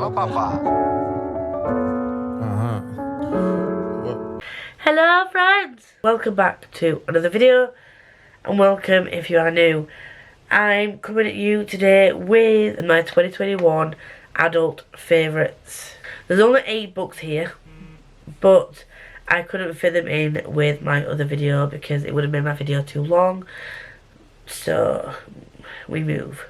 Hello, Papa. Hello friends! Welcome back to another video, and welcome if you are new. I'm coming at you today with my 2021 adult favourites. There's only 8 books here, but I couldn't fit them in with my other video because it would have made my video too long. So we move.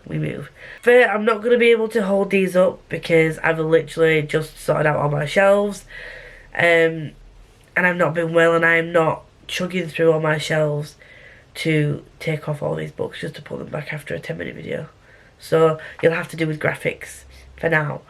But I'm not going to be able to hold these up because I've literally just sorted out all my shelves. And I've not been well, and I'm not chugging through all my shelves to take off all these books just to put them back after a 10-minute video. So you'll have to do with graphics for now.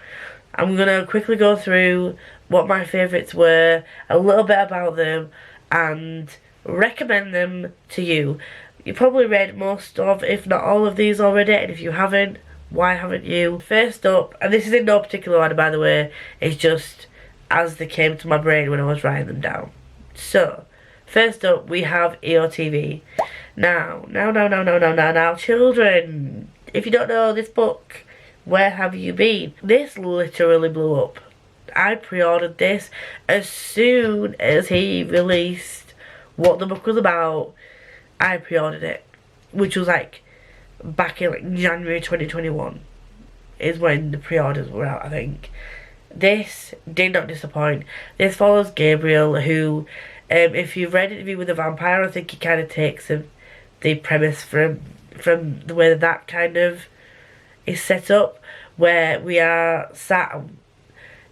I'm going to quickly go through what my favourites were, a little bit about them, and recommend them to you. You probably read most of, if not all of these already, and if you haven't, why haven't you? First up, and this is in no particular order by the way, it's just as they came to my brain when I was writing them down. So, first up we have eotv. Now, children, if you don't know this book, where have you been? This literally blew up. I pre-ordered this as soon as he released what the book was about. I pre-ordered it, which was like back in like January 2021 is when the pre-orders were out, I think. This did not disappoint. This follows Gabriel, who, if you've read Interview with a Vampire, I think he kind of takes the premise from the way that kind of is set up, where we are sat.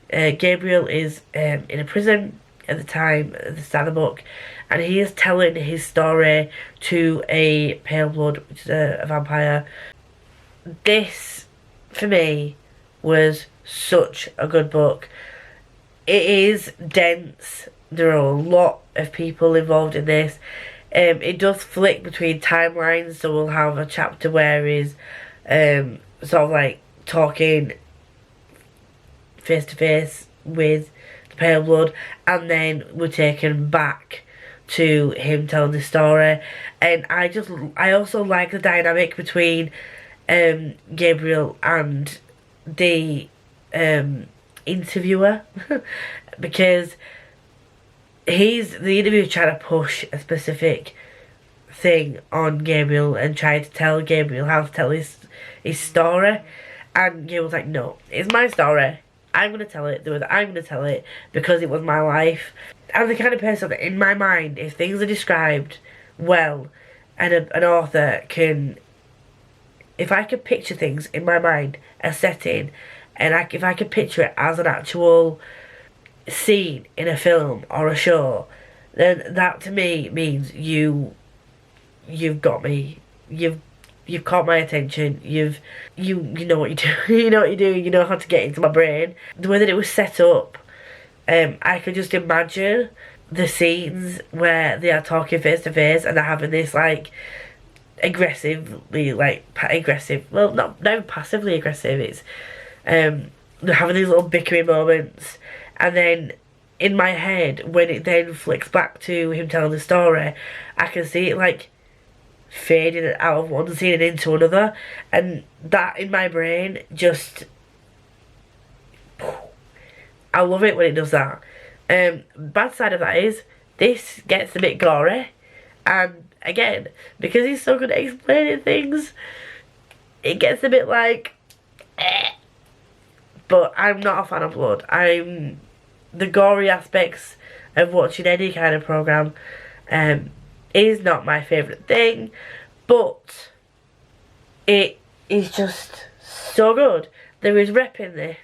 Gabriel is in a prison at the time, at the start of the book, and he is telling his story to a pale blood, which is a vampire. This, for me, was such a good book. It is dense. There are a lot of people involved in this. It does flick between timelines, so we'll have a chapter where he's sort of like talking face to face with the pale blood, and then we're taken back to him telling the story. And I also like the dynamic between Gabriel and the interviewer because the interviewer trying to push a specific thing on Gabriel and trying to tell Gabriel how to tell his story, and Gabriel's like, no, it's my story, I'm going to tell it the way that I'm going to tell it because it was my life. I'm the kind of person that in my mind, if things are described well and an author can, if I can picture things in my mind, a setting, and if I can picture it as an actual scene in a film or a show, then that to me means you've got me. You've caught my attention. You know what you do. You know what you do. You know how to get into my brain. The way that it was set up, I could just imagine the scenes where they are talking face to face and they're having this like aggressively, well, not even passively aggressive, it's they're having these little bickering moments, and then in my head when it then flicks back to him telling the story, I can see it like fading out of one scene and into another, and that in my brain just, I love it when it does that. Bad side of that is this gets a bit gory, and again, because he's so good at explaining things, it gets a bit like, but I'm not a fan of blood. The gory aspects of watching any kind of programme is not my favourite thing, but it is just so good. There is rep in this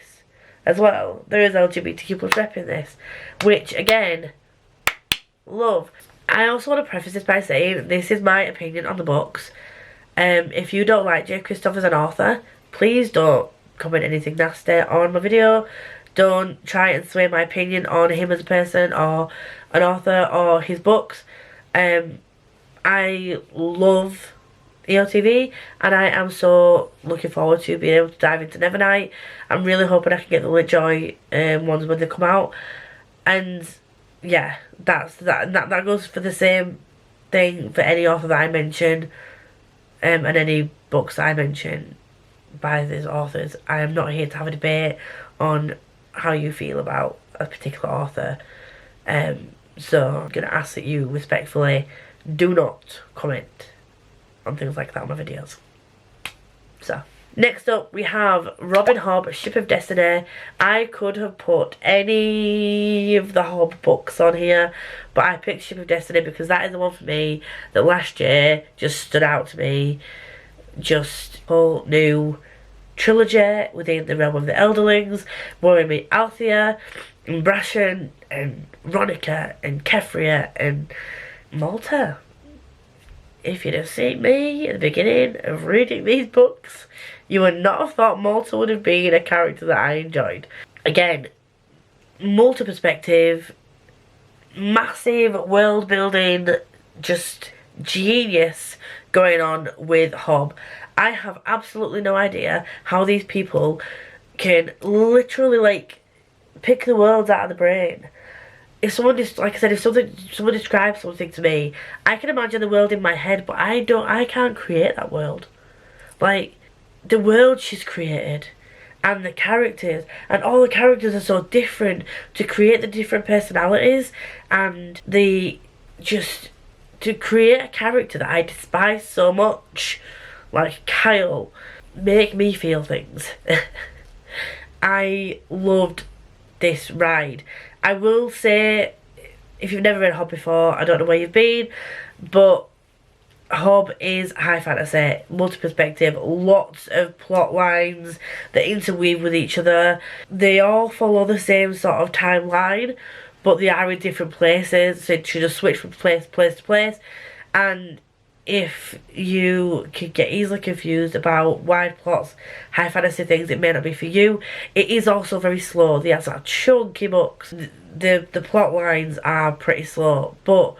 as well. There is LGBTQ plus rep in this, which again, love. I also want to preface this by saying this is my opinion on the books. If you don't like Jay Kristoff as an author, please don't comment anything nasty on my video. Don't try and sway my opinion on him as a person or an author or his books. I love eotv, and I am so looking forward to being able to dive into Nevernight. I'm really hoping I can get the Litjoy ones when they come out, and yeah, that goes for the same thing for any author that I mention, and any books that I mention by these authors. I am not here to have a debate on how you feel about a particular author. So I'm going to ask that you respectfully do not comment on things like that on my videos. So, next up we have Robin Hobb, Ship of Destiny. I could have put any of the Hobb books on here, but I picked Ship of Destiny because that is the one for me that last year just stood out to me. Just a whole new trilogy within the realm of the Elderlings, where we meet Althea and Brashen and Ronica and Kefria and Malta. If you'd have seen me at the beginning of reading these books, you would not have thought Malta would have been a character that I enjoyed. Again, multi-perspective, massive world building, just genius going on with Hobb. I have absolutely no idea how these people can literally, like, pick the worlds out of the brain. If someone just, like I said, if someone describes something to me, I can imagine the world in my head, but I can't create that world. Like, the world she's created, and the characters, and all the characters are so different, to create the different personalities, and to create a character that I despise so much, like Kyle, make me feel things. I loved this ride. I will say, if you've never read Hobb before, I don't know where you've been, but Hobb is high fantasy, multi-perspective, lots of plot lines that interweave with each other. They all follow the same sort of timeline, but they are in different places, so you just switch from place to place. And if you can get easily confused about wide plots, high fantasy things, it may not be for you. It is also very slow. They have sort chunky books. The plot lines are pretty slow, but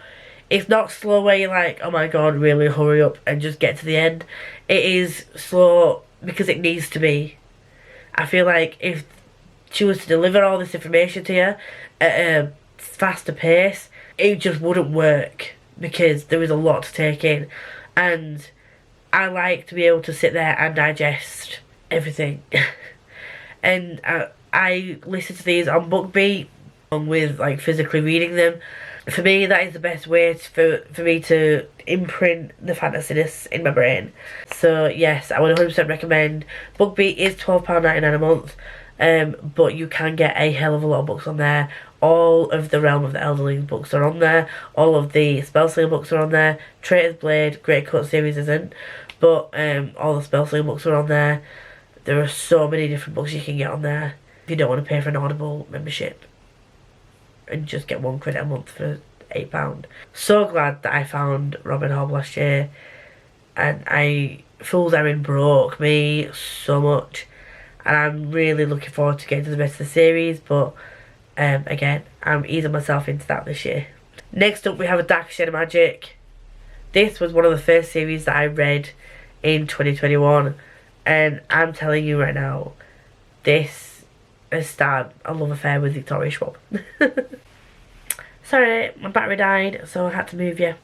it's not slow where you're like, oh my god, really hurry up and just get to the end. It is slow because it needs to be. I feel like if she was to deliver all this information to you at a faster pace, it just wouldn't work, because there is a lot to take in, and I like to be able to sit there and digest everything. And I listen to these on bugbee along with like physically reading them. For me, that is the best way for me to imprint the fantasiness in my brain. So yes, I would 100% recommend. Bugbee is £12.99 a month, but you can get a hell of a lot of books on there. All of the Realm of the Elderling books are on there. All of the Spellslinger books are on there. Traitor's Blade, Great Cut series isn't, but all the Spellslinger books are on there. There are so many different books you can get on there if you don't want to pay for an Audible membership and just get £1 a month for £8. So glad that I found Robin Hobb last year, and Fool's Errand broke me so much, and I'm really looking forward to getting to the rest of the series, but again, I'm easing myself into that this year. Next up we have A Dark Shade of Magic. This was one of the first series that I read in 2021, and I'm telling you right now, this has started a love affair with Victoria Schwab. Sorry, my battery died, so I had to move you.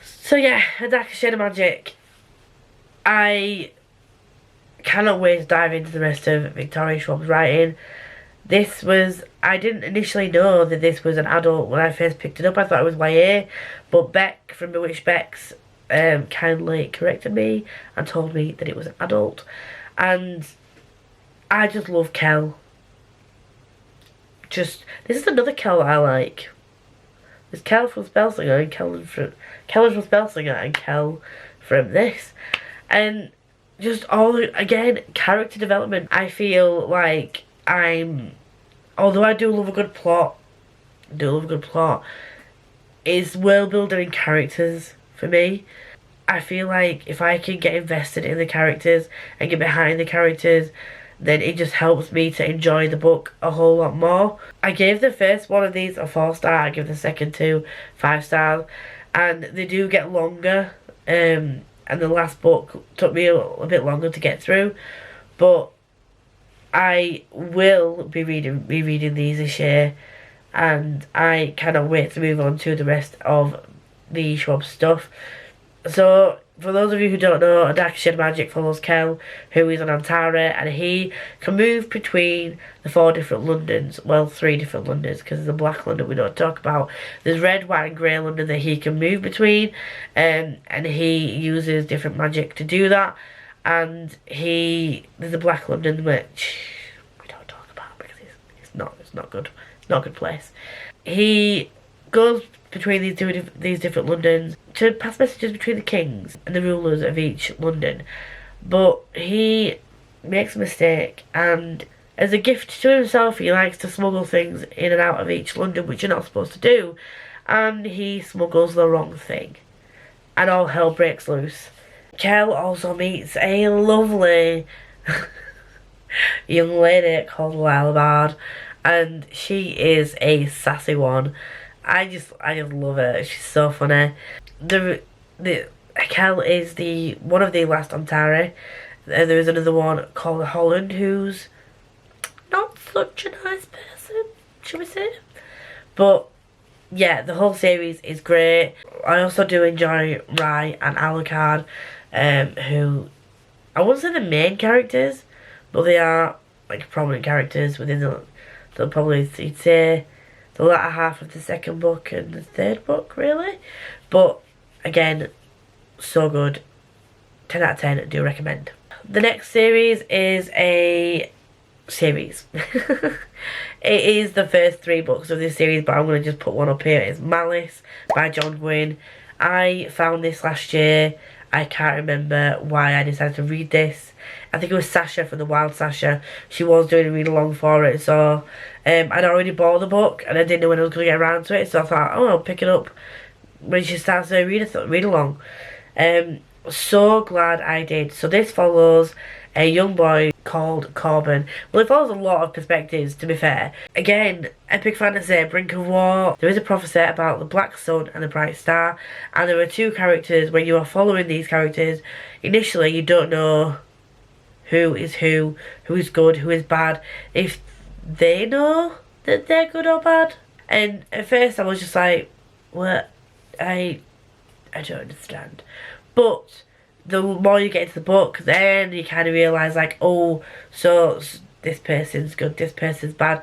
So yeah, A Dark Shade of Magic. I cannot wait to dive into the rest of Victoria Schwab's writing. I didn't initially know that this was an adult when I first picked it up. I thought it was YA, but Beck from Bewitched Becks kindly corrected me and told me that it was an adult. And I just love Kel. This is another Kel that I like. There's Kel from Spellslinger and Kel from Spellslinger and Kel from this. And just again, character development. I feel like although I do love a good plot, it's world building and characters for me. I feel like if I can get invested in the characters and get behind the characters, then it just helps me to enjoy the book a whole lot more. I gave the first one of these a 4-star, I give the second 2 5 stars, and they do get longer, and the last book took me a bit longer to get through, but I will be rereading these this year, and I cannot wait to move on to the rest of the Schwab stuff. So for those of you who don't know, A Dark Shade of Magic follows Kel, who is an Antara, and he can move between the 4 different Londons. Well, 3 different Londons, because there's a black London we don't talk about. There's red, white and grey London that he can move between, and he uses different magic to do that. And there's a black London which we don't talk about because it's not good. It's not a good place. He goes between these different Londons to pass messages between the kings and the rulers of each London, but he makes a mistake, and as a gift to himself he likes to smuggle things in and out of each London which you're not supposed to do, and he smuggles the wrong thing and all hell breaks loose. Kel also meets a lovely young lady called Lila, and she is a sassy one. I just love her. She's so funny. Kel is one of the last Antara. There is another one called Holland who's not such a nice person, should we say? But yeah, the whole series is great. I also do enjoy Rai and Alucard, who I wouldn't say the main characters, but they are like prominent characters within the probably you'd say the latter half of the second book and the third book, really. But again, so good. 10 out of 10, do recommend. The next series is a series. It is the first 3 books of this series, but I'm going to just put one up here. It's Malice by John Gwynne. I found this last year. I can't remember why I decided to read this. I think it was Sasha from the Wild Sasha. She was doing a read along for it, so I'd already bought the book and I didn't know when I was going to get around to it, so I thought, oh, I'll pick it up when she starts to read along. So glad I did. So this follows a young boy called Corbin. Well, it follows a lot of perspectives, to be fair. Again, epic fantasy, brink of war. There is a prophecy about the Black Sun and the Bright Star, and there are 2 characters. When you are following these characters, initially you don't know who is good, who is bad, if they know that they're good or bad. And at first I was just like, what? I don't understand. But the more you get into the book, then you kind of realise, like, oh, so this person's good, this person's bad.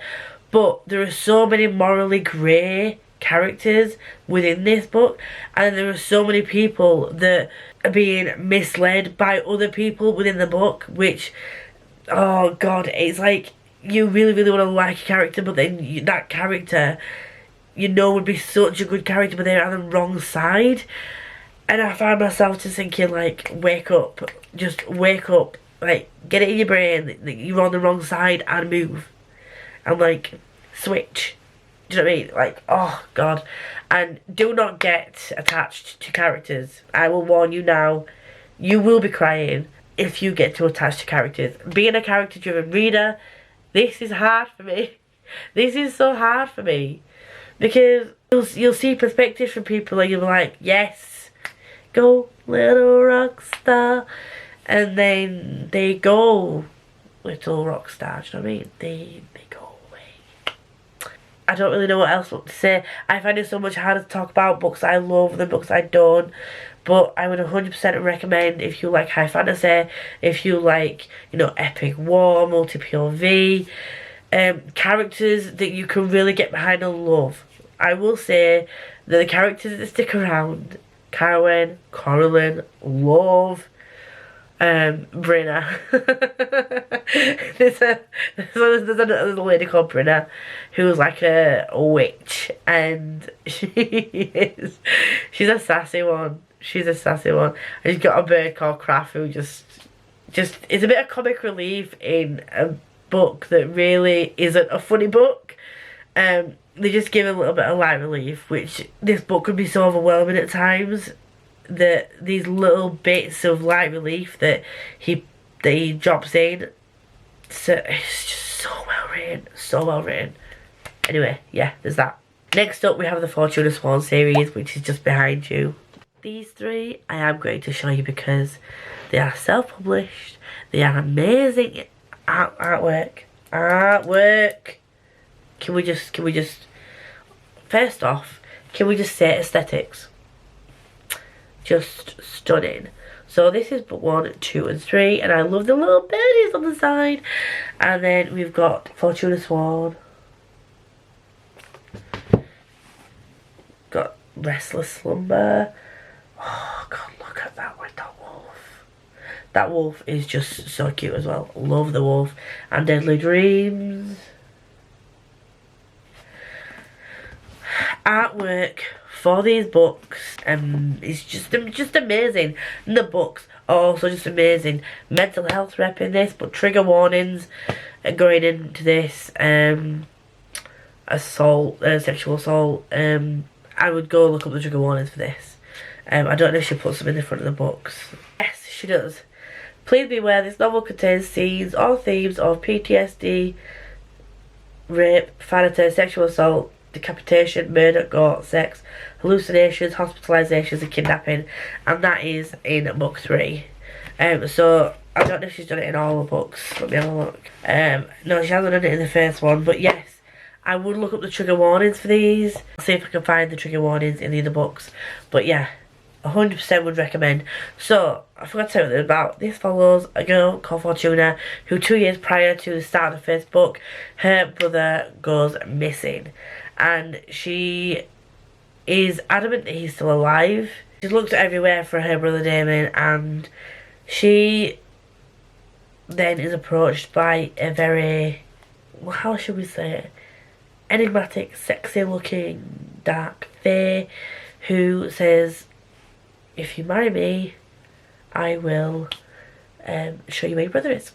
But there are so many morally grey characters within this book, and there are so many people that are being misled by other people within the book, which, oh god, it's like you really want to like a character, but then that character, you know, would be such a good character, but they're on the wrong side. And I find myself just thinking, like, wake up. Just wake up. Like, get it in your brain that you're on the wrong side and move. And, like, switch. Do you know what I mean? Like, oh, God. And do not get attached to characters. I will warn you now. You will be crying if you get too attached to characters. Being a character-driven reader, this is hard for me. This is so hard for me. Because you'll see perspectives from people and you'll be like, yes. Go, little rock star. And then they go, little rock star. Do you know what I mean? They go away. I don't really know what else to say. I find it so much harder to talk about books I love than books I don't. But I would 100% recommend, if you like high fantasy, if you like, you know, epic war, multi-POV, characters that you can really get behind and love. I will say that the characters that stick around, Carwyn, Coralyn, love, Brenna. there's a lady called Brenna who's like a witch, and she's a sassy one. She's a sassy one. And she's got a bird called Craft who just is a bit of comic relief in a book that really isn't a funny book. They just give a little bit of light relief, which this book could be so overwhelming at times, that these little bits of light relief that he drops in, so it's just so well written. Anyway, yeah, there's that. Next up we have the Fortuna Sworn series, which is just behind you. These 3 I am going to show you because they are self-published, they are amazing artwork. Can we just first off, can we just say aesthetics? Just stunning. So this is book 1, 2 and 3, and I love the little birdies on the side. And then we've got Fortuna Swan, got Restless Slumber. Oh god, look at that one, that wolf. That wolf is just so cute as well. Love the wolf. And Deadly Dreams. Artwork for these books is just amazing. And the books are also just amazing. Mental health rep in this, but trigger warnings going into this. Assault, sexual assault. I would go look up the trigger warnings for this. I don't know if she puts them in the front of the books. Yes, she does. Please be aware this novel contains scenes or themes of PTSD, rape, profanity, sexual assault, decapitation, murder, gore, sex, hallucinations, hospitalizations and kidnapping, and that is in book 3. So I don't know if she's done it in all the books. Let me have a look. No, she hasn't done it in the first one, but yes, I would look up the trigger warnings for these. See if I can find the trigger warnings in the other books. But yeah, 100% would recommend. So, I forgot to tell you about. This follows a girl called Fortuna who 2 years prior to the start of the first book, her brother goes missing. And she is adamant that he's still alive. She looks everywhere for her brother Damon, and she then is approached by a very, how should we say it, enigmatic, sexy looking dark fae who says, if you marry me, I will show you where your brother is.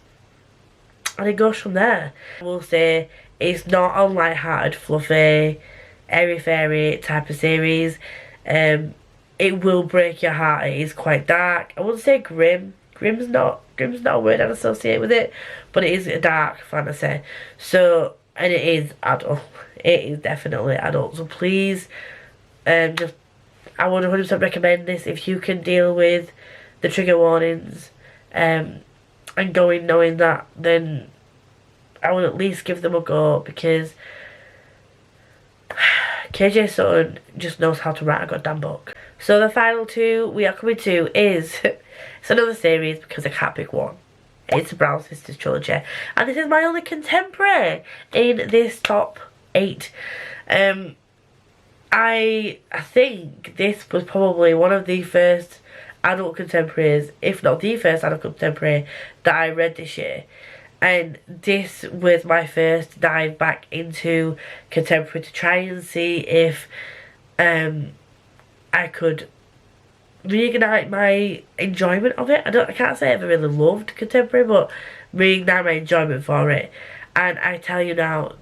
And it goes from there. I will say it's not a light-hearted, fluffy, airy-fairy type of series. It will break your heart. It is quite dark. I wouldn't say grim. Grim's not a word I'd associate with it, but it is a dark fantasy. So, and it is adult. It is definitely adult. So please, I would 100% recommend this if you can deal with the trigger warnings, and going knowing that, then I would at least give them a go, because KJ Sutton just knows how to write a goddamn book. So the final 2 we are coming to is, it's another series because I can't pick one. It's the Brown Sisters trilogy, and this is my only contemporary in this top 8. I think this was probably one of the first adult contemporaries, if not the first adult contemporary that I read this year. And this was my first dive back into contemporary to try and see if I could reignite my enjoyment of it. I can't say I ever really loved contemporary, but reignite my enjoyment for it. And I tell you now,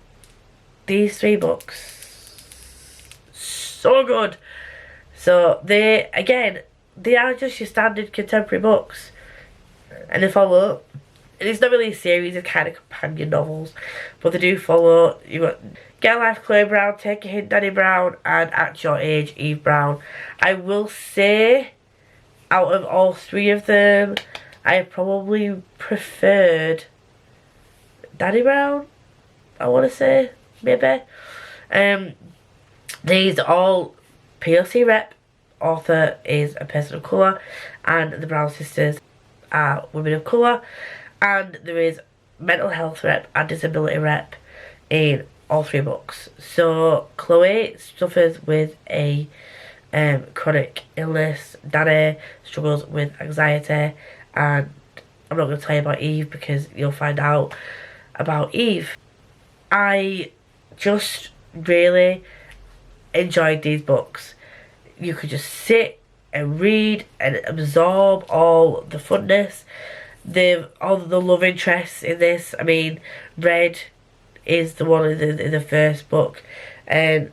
these 3 books, so good. So they are just your standard contemporary books, and they follow. And it's not really a series of kind of companion novels, but they do follow. You've got Get a Life, Chloe Brown, Take a Hint, Danny Brown, and At Your Age, Eve Brown. I will say, out of all 3 of them, I probably preferred Danny Brown, I want to say, maybe. These are all POC rep. Author is a person of colour, and the Brown sisters are women of colour, and there is mental health rep and disability rep in all 3 books. So Chloe suffers with a chronic illness. Danny struggles with anxiety, and I'm not going to tell you about Eve because you'll find out about Eve. I just really enjoyed these books. You could just sit and read and absorb all the funness, all the love interests in this. I mean, Red is the one in the first book, and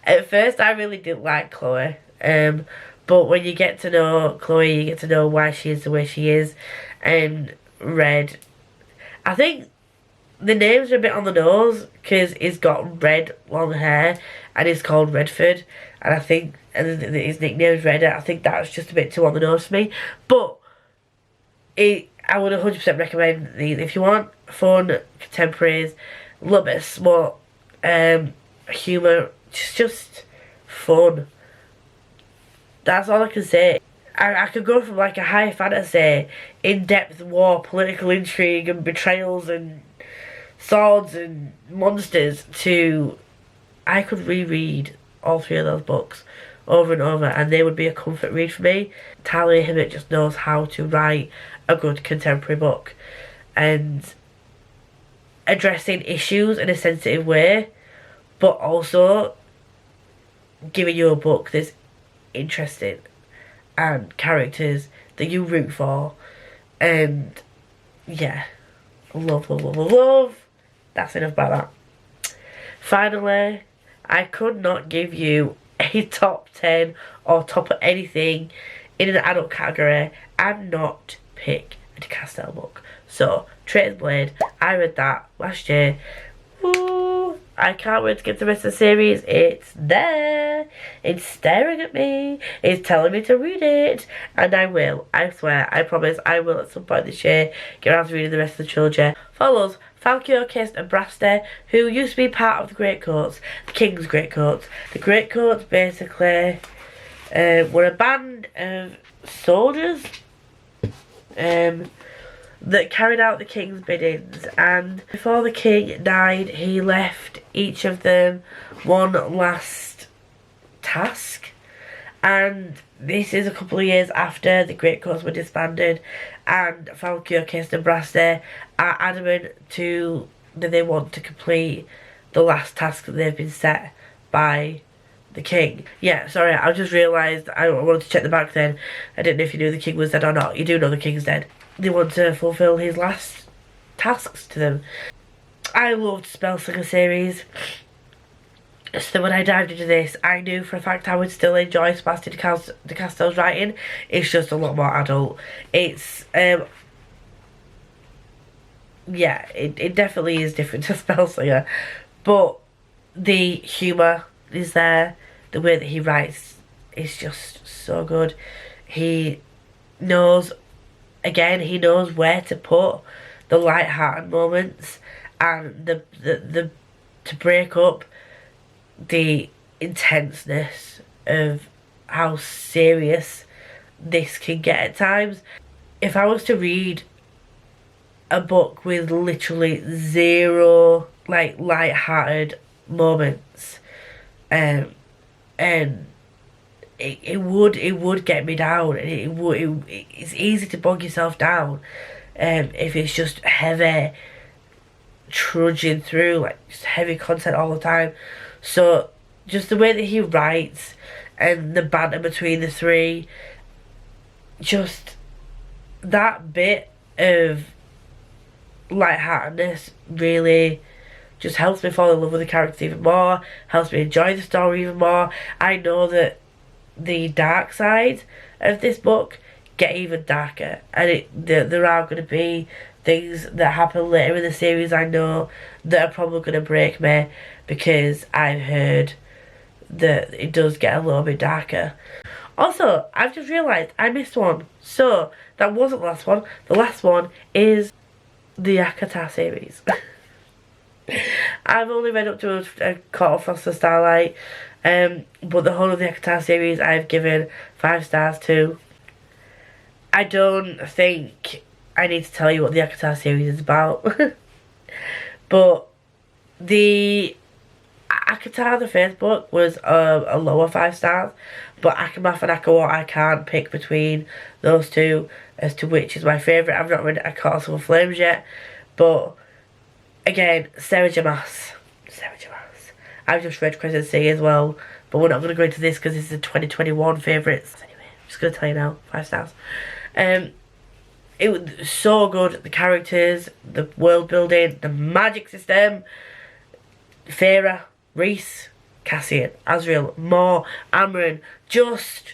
at first I really didn't like Chloe, but when you get to know Chloe, you get to know why she is the way she is. And Red, I think the names are a bit on the nose because he's got red long hair and he's called Redford, and I think his nickname's Red. I think that's just a bit too on the nose for me, but I would 100% recommend these if you want fun contemporaries, a little bit of smart humour, just fun. That's all I can say. I could go from like a high fantasy, in-depth war, political intrigue and betrayals and swords and monsters to, I could reread all three of those books over and over and they would be a comfort read for me. Talia Hibbert just knows how to write a good contemporary book and addressing issues in a sensitive way, but also giving you a book that's interesting and characters that you root for. And yeah, love, love, love, love, love. That's enough about that. Finally, I could not give you a top 10 or top of anything in an adult category and not pick a DeCastell book. So, Traitor's Blade, I read that last year. Ooh, I can't wait to get the rest of the series. It's there. It's staring at me. It's telling me to read it. And I will. I swear. I promise I will at some point this year get around to reading the rest of the trilogy. Follows Falkio, Kist and Braster, who used to be part of the Greatcoats, the King's Greatcoats. The Greatcoats basically were a band of soldiers that carried out the King's biddings, and before the King died he left each of them one last task. And this is a couple of years after the Greatcoats were disbanded, and Falkio, Kist and Braster are adamant that they want to complete the last task that they've been set by the King. Yeah, sorry, I just realised I wanted to check the back then. I didn't know if you knew the King was dead or not. You do know the King's dead. They want to fulfil his last tasks to them. I loved Spellslinger series. So when I dived into this, I knew for a fact I would still enjoy Sebastian DeCastell's writing. It's just a lot more adult. It's, yeah, it definitely is different to Spellslinger. But the humour is there. The way that he writes is just so good. He knows, again, he knows where to put the light-hearted moments and the to break up the intenseness of how serious this can get at times. If I was to read a book with literally zero like light-hearted moments, and it would get me down, and it's easy to bog yourself down if it's just heavy, trudging through like just heavy content all the time. So just the way that he writes and the banter between the three, just that bit of lightheartedness really just helps me fall in love with the characters even more, helps me enjoy the story even more. I know that the dark side of this book get even darker, and there are going to be things that happen later in the series, I know, that are probably going to break me, because I've heard that it does get a little bit darker. Also, I've just realised I missed one. So, that wasn't the last one. The last one is the ACOTAR series. I've only read up to a Court of Frost and Starlight, but the whole of the ACOTAR series I've given 5 stars to. I don't think I need to tell you what the ACOTAR series is about. But the ACOTAR, the first book, was a lower 5 stars. But Akamath and Akawar, I can't pick between those two as to which is my favourite. I've not read A Court of Silver Flames yet. But again, Sarah Jamas. I've just read Crescent Sea as well. But we're not going to go into this because this is the 2021 favourites. Anyway, I'm just going to tell you now, 5 stars. It was so good. The characters, the world building, the magic system. Feyre, Rhys, Cassian, Azriel, Mor, Amren. Just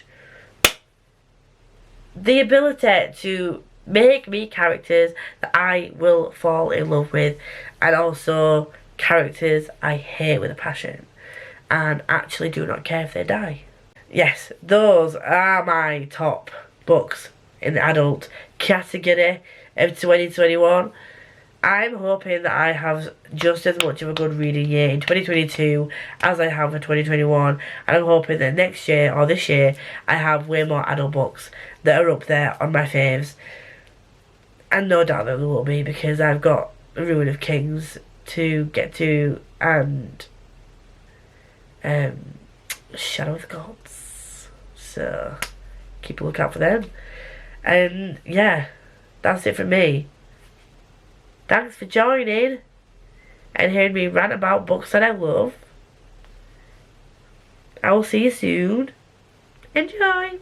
the ability to make me characters that I will fall in love with, and also characters I hate with a passion and actually do not care if they die. Yes, those are my top books in the adult category of 2021. I'm hoping that I have just as much of a good reading year in 2022 as I have in 2021, and I'm hoping that next year or this year I have way more adult books that are up there on my faves. And no doubt that there will be, because I've got Ruin of Kings to get to, and Shadow of the Gods, so keep a lookout for them. And yeah, that's it for me. Thanks for joining and hearing me rant about books that I love. I will see you soon. Enjoy!